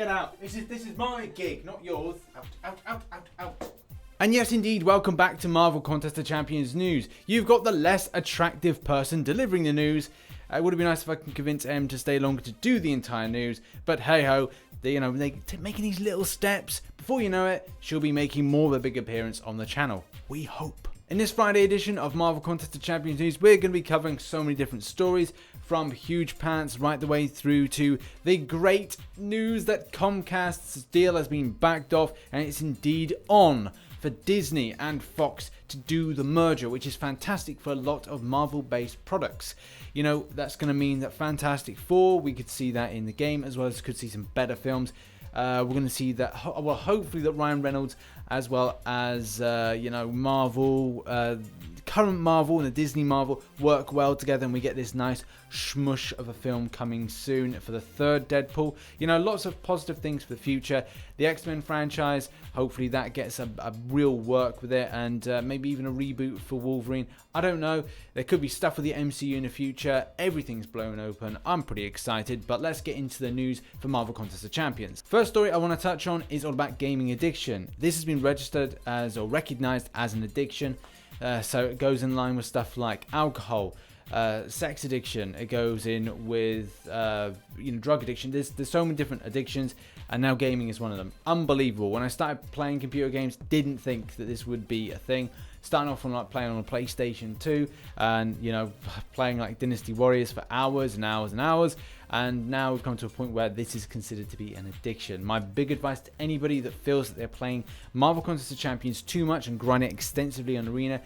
Get out. This is my gig, not yours. Out. And yes, indeed, welcome back to Marvel Contest of Champions news. You've got the less attractive person delivering the news. It would have been nice if I can convince Em to stay longer to do the entire news, but hey ho, they're making these little steps. Before you know it, she'll be making more of a big appearance on the channel. We hope. In this Friday edition of Marvel Contest of Champions news, we're going to be covering so many different stories, from Hugepants right the way through to the great news that Comcast's deal has been backed off, and it's indeed on for Disney and Fox to do the merger, which is fantastic for a lot of Marvel-based products. You know, that's going to mean that Fantastic Four, we could see that in the game, as well as could see some better films. We're going to see that, well, hopefully that Ryan Reynolds, as well as, Marvel, current Marvel and the Disney Marvel work well together, and we get this nice smush of a film coming soon for the third Deadpool. You know, lots of positive things for the future. The X-Men franchise, hopefully that gets a real work with it, and maybe even a reboot for Wolverine. I don't know. There could be stuff with the MCU in the future. Everything's blown open. I'm pretty excited, but let's get into the news for Marvel Contest of Champions. First story I want to touch on is all about gaming addiction. This has been registered as, or recognized as, an addiction. So it goes in line with stuff like alcohol, sex addiction. It goes in with drug addiction. There's so many different addictions, and now gaming is one of them. Unbelievable. When I started playing computer games, didn't think that this would be a thing. Starting off from playing on a PlayStation 2, and playing like Dynasty Warriors for hours and hours and hours. And now we've come to a point where this is considered to be an addiction. My big advice to anybody that feels that they're playing Marvel Contest of Champions too much and grinding extensively on Arena,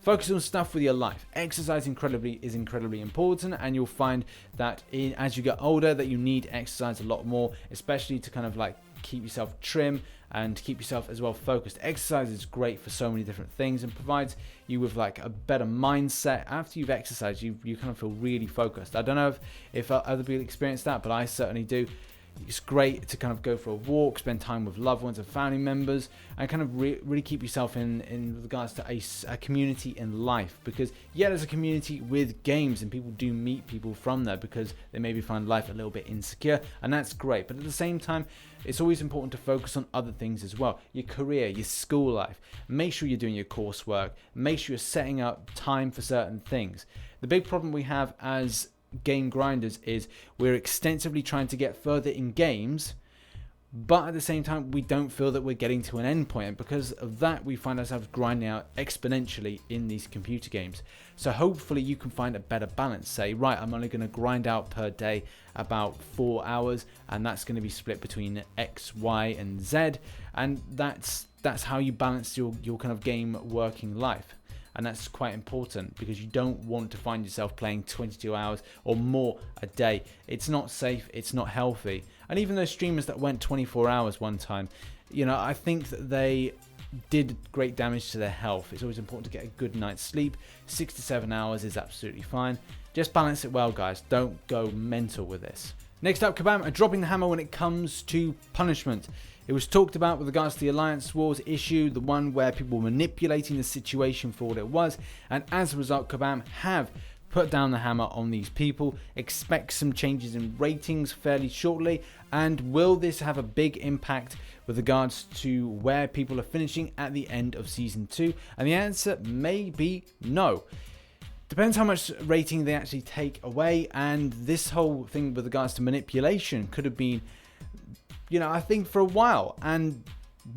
focus on stuff with your life. Exercise is incredibly important, and you'll find that as you get older that you need exercise a lot more, especially to kind of like keep yourself trim and keep yourself as well focused. Exercise is great for so many different things and provides you with like a better mindset. After you've exercised, you kind of feel really focused. I don't know if other people experience that, but I certainly do. It's great to kind of go for a walk, spend time with loved ones and family members, and kind of really keep yourself in regards to a community in life. Because yeah, there's a community with games, and people do meet people from there because they maybe find life a little bit insecure, and that's great. But at the same time, it's always important to focus on other things as well. Your career, your school life. Make sure you're doing your coursework. Make sure you're setting up time for certain things. The big problem we have as game grinders is we're extensively trying to get further in games, but at the same time we don't feel that we're getting to an end point, and because of that we find ourselves grinding out exponentially in these computer games. So hopefully you can find a better balance. Say, right, I'm only going to grind out per day about 4 hours, and that's going to be split between X, Y and Z, and that's how you balance your kind of game working life. And that's quite important, because you don't want to find yourself playing 22 hours or more a day. It's not safe, it's not healthy. And even those streamers that went 24 hours one time, I think that they did great damage to their health. It's always important to get a good night's sleep. 6 to 7 hours is absolutely fine. Just balance it well, guys. Don't go mental with this. Next up, Kabam are dropping the hammer when it comes to punishment. It was talked about with regards to the Alliance Wars issue, the one where people were manipulating the situation for what it was, and as a result, Kabam have put down the hammer on these people. Expect some changes in ratings fairly shortly, and will this have a big impact with regards to where people are finishing at the end of Season 2? And the answer may be no. Depends how much rating they actually take away, and this whole thing with regards to manipulation could have been, I think for a while. And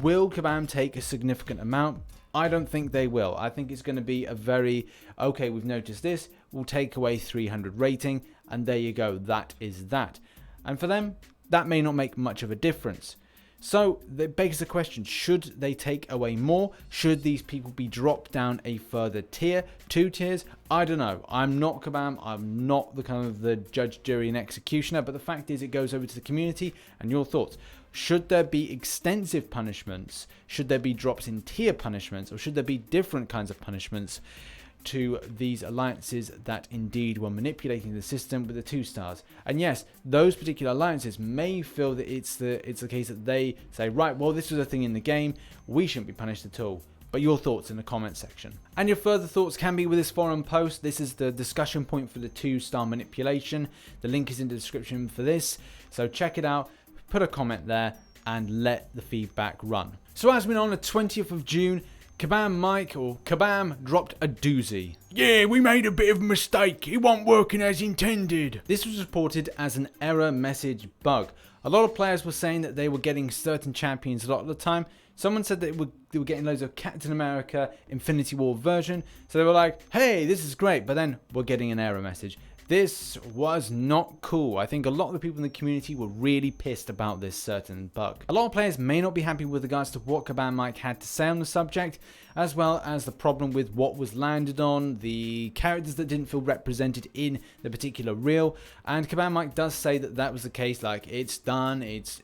will Kabam take a significant amount? I don't think they will. I think it's going to be a very, okay, we've noticed this, we'll take away 300 rating, and there you go, that is that. And for them, that may not make much of a difference. So that begs the question, should they take away more? Should these people be dropped down a further tier, 2 tiers? I don't know. I'm not Kabam. I'm not the kind of the judge, jury and executioner, but the fact is it goes over to the community. And your thoughts. Should there be extensive punishments? Should there be drops in tier punishments? Or should there be different kinds of punishments to these alliances that indeed were manipulating the system with the 2 stars? And yes, those particular alliances may feel that it's the case that they say, right, well, this was a thing in the game, we shouldn't be punished at all. But your thoughts in the comment section. And your further thoughts can be with this forum post. This is the discussion point for the 2-star manipulation. The link is in the description for this, so check it out. put a comment there and let the feedback run. So as been on the 20th of June, Kabam dropped a doozy. Yeah, we made a bit of a mistake. It wasn't working as intended. This was reported as an error message bug. A lot of players were saying that they were getting certain champions a lot of the time. Someone said that they were getting loads of Captain America Infinity War version. So they were like, hey, this is great. But then we're getting an error message. This was not cool. I think a lot of the people in the community were really pissed about this certain bug. A lot of players may not be happy with regards to what Kabam Mike had to say on the subject, as well as the problem with what was landed on, the characters that didn't feel represented in the particular reel. And Kabam Mike does say that that was the case. Like, it's done, it's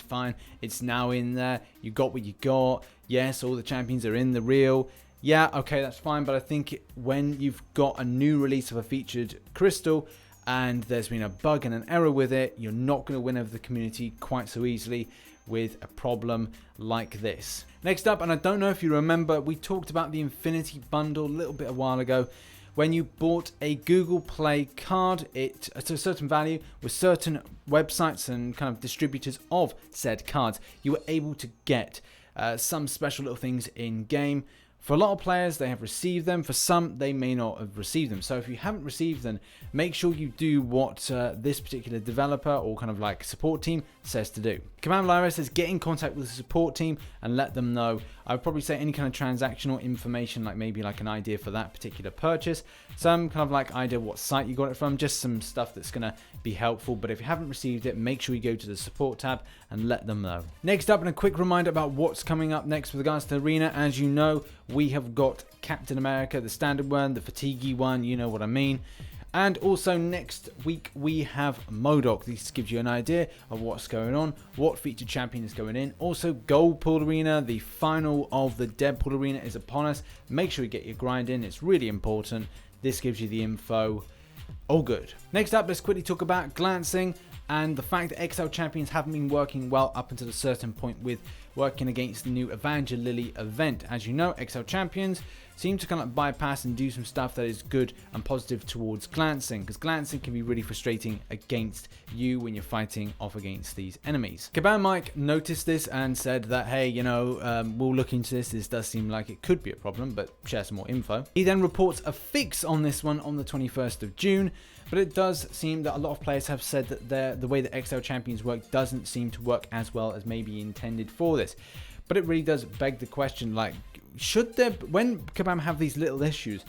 fine, it's now in there, you got what you got. Yes, all the champions are in the reel. Yeah, okay, that's fine, but I think when you've got a new release of a featured crystal and there's been a bug and an error with it, you're not going to win over the community quite so easily with a problem like this. Next up, and I don't know if you remember, we talked about the Infinity Bundle a little bit a while ago. When you bought a Google Play card, it at a certain value with certain websites and kind of distributors of said cards, you were able to get some special little things in game. For a lot of players, they have received them. For some, they may not have received them. So if you haven't received them, make sure you do what this particular developer or kind of like support team says to do. Command Lyra says get in contact with the support team and let them know. I would probably say any kind of transactional information, like maybe like an idea for that particular purchase, some kind of like idea what site you got it from, just some stuff that's going to be helpful. But if you haven't received it, make sure you go to the support tab and let them know. Next up, and a quick reminder about what's coming up next with regards to Arena. As you know, we have got Captain America, the standard one, the fatiguey one, you know what I mean. And also next week we have MODOK. This gives you an idea of what's going on, what featured champion is going in. Also Gold Pool Arena, the final of the Deadpool Arena is upon us. Make sure you get your grind in, it's really important. This gives you the info. All good. Next up, let's quickly talk about glancing and the fact that XL champions haven't been working well up until a certain point with working against the new Evangelily event. As you know, XL champions seem to kind of bypass and do some stuff that is good and positive towards glancing, because glancing can be really frustrating against you when you're fighting off against these enemies. Kabam Mike noticed this and said that, hey, you know, we'll look into this. This does seem like it could be a problem, but share some more info. He then reports a fix on this one on the 21st of June. But it does seem that a lot of players have said that the way that XL champions work doesn't seem to work as well as maybe intended for this. But it really does beg the question, like, should there, when Kabam have these little issues,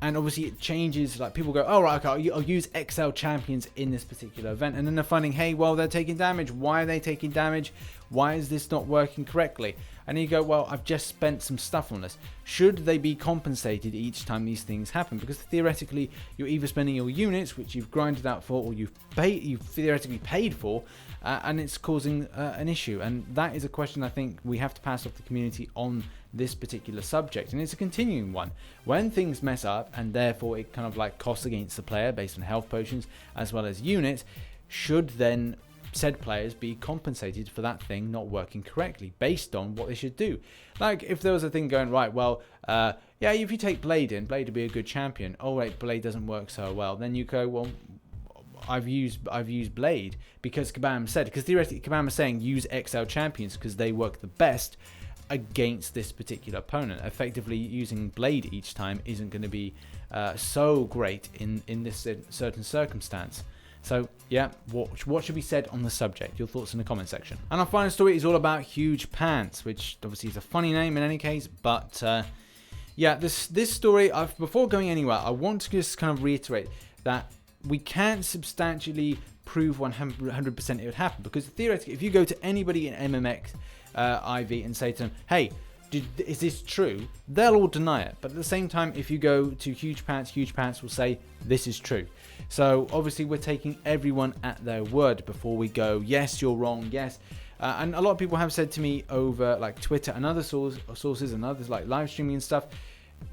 and obviously it changes, like people go, oh right, okay, I'll use XL champions in this particular event, and then they're finding, hey, well, they're taking damage. Why are they taking damage? Why is this not working correctly? And you go, well, I've just spent some stuff on this. Should they be compensated each time these things happen? Because theoretically, you're either spending your units, which you've grinded out for, or you've theoretically paid for, and it's causing an issue. And that is a question I think we have to pass off the community on this particular subject. And it's a continuing one. When things mess up, and therefore it kind of like costs against the player based on health potions as well as units, should then said players be compensated for that thing not working correctly based on what they should do? Like if there was a thing going, right, well, yeah, if you take Blade in, Blade would be a good champion. Oh wait, Blade doesn't work so well. Then you go, well, I've used Blade because Kabam said, because theoretically Kabam is saying use XL champions because they work the best against this particular opponent. Effectively using Blade each time isn't going to be so great in this certain circumstance. So yeah, what should be said on the subject? Your thoughts in the comment section. And our final story is all about Hugepants, which obviously is a funny name in any case, but yeah, this story, before going anywhere, I want to just kind of reiterate that we can't substantially prove 100% it would happen, because theoretically, if you go to anybody in MMXIV and say to them, hey, is this true? They'll all deny it. But at the same time, if you go to Hugepants will say this is true. So obviously we're taking everyone at their word before we go, yes, you're wrong, yes. And a lot of people have said to me over like Twitter and other sources and others like live streaming and stuff,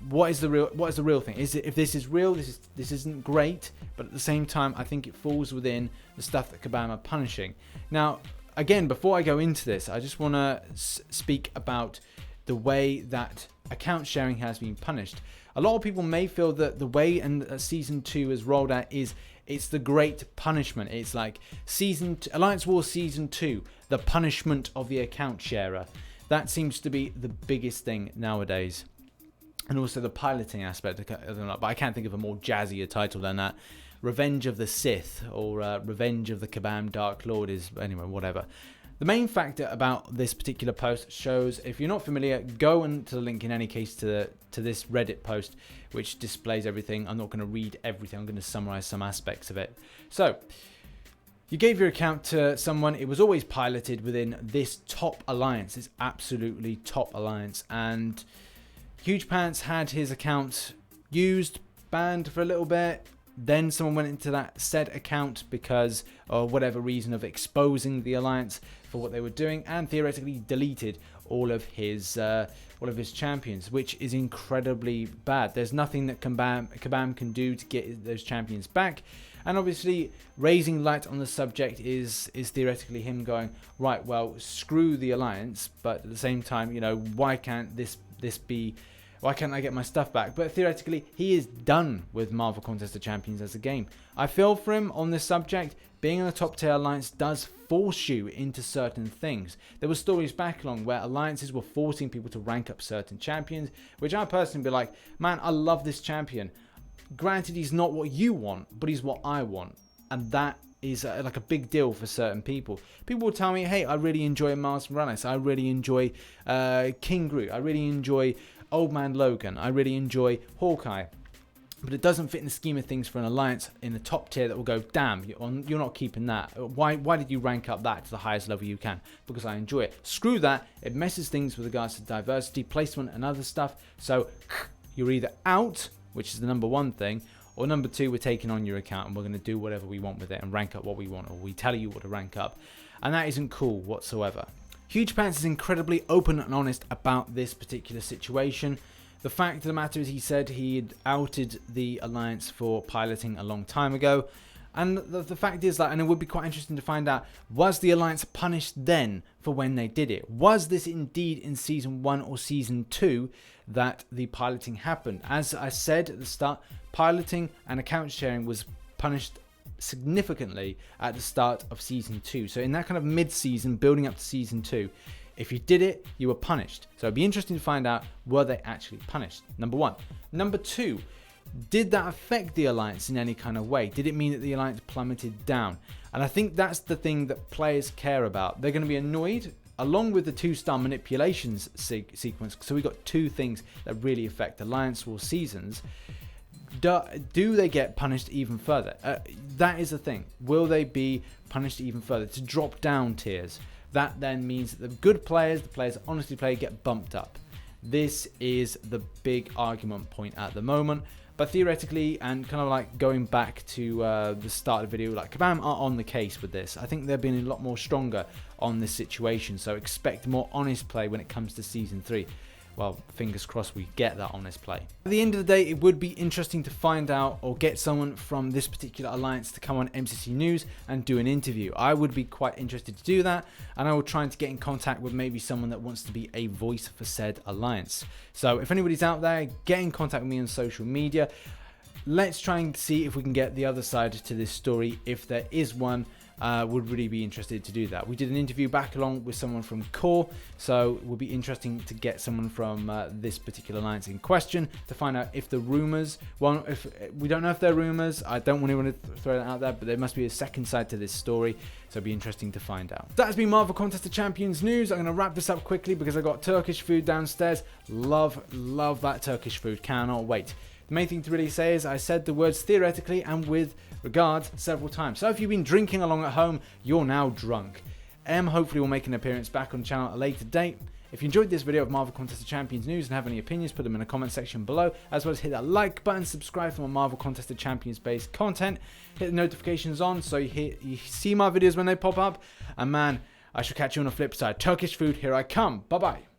what is the real thing? Is it, if this is real, this isn't great, but at the same time I think it falls within the stuff that Kabam are punishing. Now again, before I go into this, I just want to speak about the way that account sharing has been punished. A lot of people may feel that the way and Season 2 is rolled out is It's the great punishment. It's like Alliance War Season 2, the punishment of the account sharer. That seems to be the biggest thing nowadays. And also the piloting aspect, but I can't think of a more jazzier title than that. Revenge of the Sith, or Revenge of the Kabam Dark Lord is, anyway, whatever. The main factor about this particular post shows, if you're not familiar, go into the link in any case to this Reddit post, which displays everything. I'm not going to read everything, I'm going to summarize some aspects of it. So, you gave your account to someone, it was always piloted within this top alliance, this absolutely top alliance, and Hugepants had his account used, banned for a little bit. Then someone went into that said account because of whatever reason of exposing the alliance for what they were doing, and theoretically deleted all of his champions, which is incredibly bad. There's nothing that Kabam can do to get those champions back, and obviously raising light on the subject is theoretically him going, right, well, screw the alliance, but at the same time, you know, why can't I get my stuff back? But theoretically, he is done with Marvel Contest of Champions as a game. I feel for him on this subject. Being in a top tier alliance does force you into certain things. There were stories back along where alliances were forcing people to rank up certain champions, which I personally be like, man, I love this champion. Granted, he's not what you want, but he's what I want. And that is like a big deal for certain people. People will tell me, hey, I really enjoy Miles Morales. I really enjoy King Groot. I really enjoy Old Man Logan. I really enjoy Hawkeye. But it doesn't fit in the scheme of things for an alliance in the top tier that will go, damn, you're not keeping that. Why did you rank up that to the highest level you can? Because I enjoy it. Screw that. It messes things with regards to diversity, placement, and other stuff. So you're either out, which is the number one thing, or number two, we're taking on your account and we're going to do whatever we want with it and rank up what we want, or we tell you what to rank up. And that isn't cool whatsoever. Hugepants is incredibly open and honest about this particular situation. The fact of the matter is, he said he had outed the alliance for piloting a long time ago. And the fact is that, and it would be quite interesting to find out, was the alliance punished then for when they did it? Was this indeed in Season 1 or Season 2 that the piloting happened? As I said at the start, piloting and account sharing was punished significantly at the start of Season 2. So in that kind of mid-season, building up to Season 2, if you did it, you were punished. So it'd be interesting to find out, were they actually punished? Number one. Number two, did that affect the alliance in any kind of way? Did it mean that the alliance plummeted down? And I think that's the thing that players care about. They're going to be annoyed, along with the 2-star manipulations sequence. So we've got two things that really affect Alliance War seasons. Do they get punished even further? That is the thing. Will they be punished even further? To drop down tiers. That then means that the good players, the players that honestly play, get bumped up. This is the big argument point at the moment. But theoretically, and kind of like going back to the start of the video, like Kabam are on the case with this. I think they're being a lot more stronger on this situation. So expect more honest play when it comes to Season 3. Well, fingers crossed we get that honest play. At the end of the day, it would be interesting to find out or get someone from this particular alliance to come on MCC News and do an interview. I would be quite interested to do that, and I will try to get in contact with maybe someone that wants to be a voice for said alliance. So if anybody's out there, get in contact with me on social media. Let's try and see if we can get the other side to this story, if there is one. Would really be interested to do that. We did an interview back along with someone from Core, so it would be interesting to get someone from this particular alliance in question to find out if the rumors, well, if we don't know if they're rumors, I don't want to throw that out there, but there must be a second side to this story, so it'd be interesting to find out. That has been Marvel Contest of Champions news. I'm going to wrap this up quickly because I got Turkish food downstairs. Love that Turkish food, cannot wait. The main thing to really say is I said the words theoretically and with regards several times. So if you've been drinking along at home, you're now drunk. Hopefully will make an appearance back on the channel at a later date. If you enjoyed this video of Marvel Contest of Champions news and have any opinions, put them in the comment section below, as well as hit that like button, subscribe for more Marvel Contest of Champions based content, hit the notifications on so you see my videos when they pop up, and man, I shall catch you on the flip side. Turkish food, here I come. Bye bye.